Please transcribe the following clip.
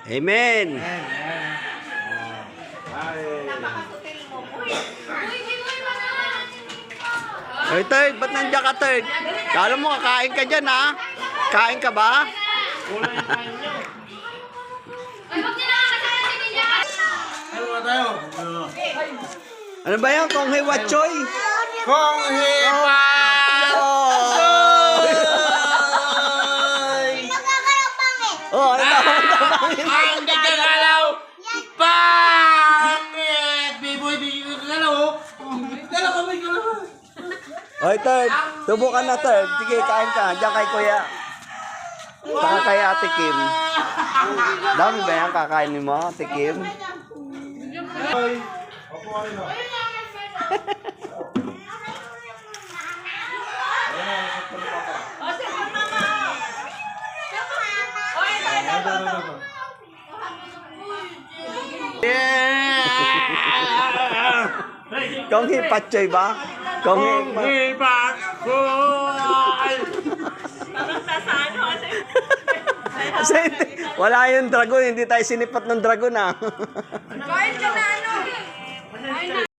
Amen. Napakasutil mo. Uy, Ay, third, ba't nandiyan ka, third? Kala mo, kakain ka dyan, ha? Kain ka ba? Ano ba tayo? Ano ba yan? Kung hey, what choy? Kung hipa! Oh, ano daw? Ang gagalaw! Pangit! Biboy, di gagalaw! Galaw kami, galaw! Oy, third. Subukan na, third. Sige, kain ka. Diyan kay kuya. Saka kay ate Kim. Dami ba yan kakainin mo, ate Kim? Ay! Opo, ano na? Kung hipat choy ba? Kung hipat. Hipa! parang nasa ano kasi. Kasi wala yung dragon, hindi tayo sinipat ng dragon, ah. Kain ka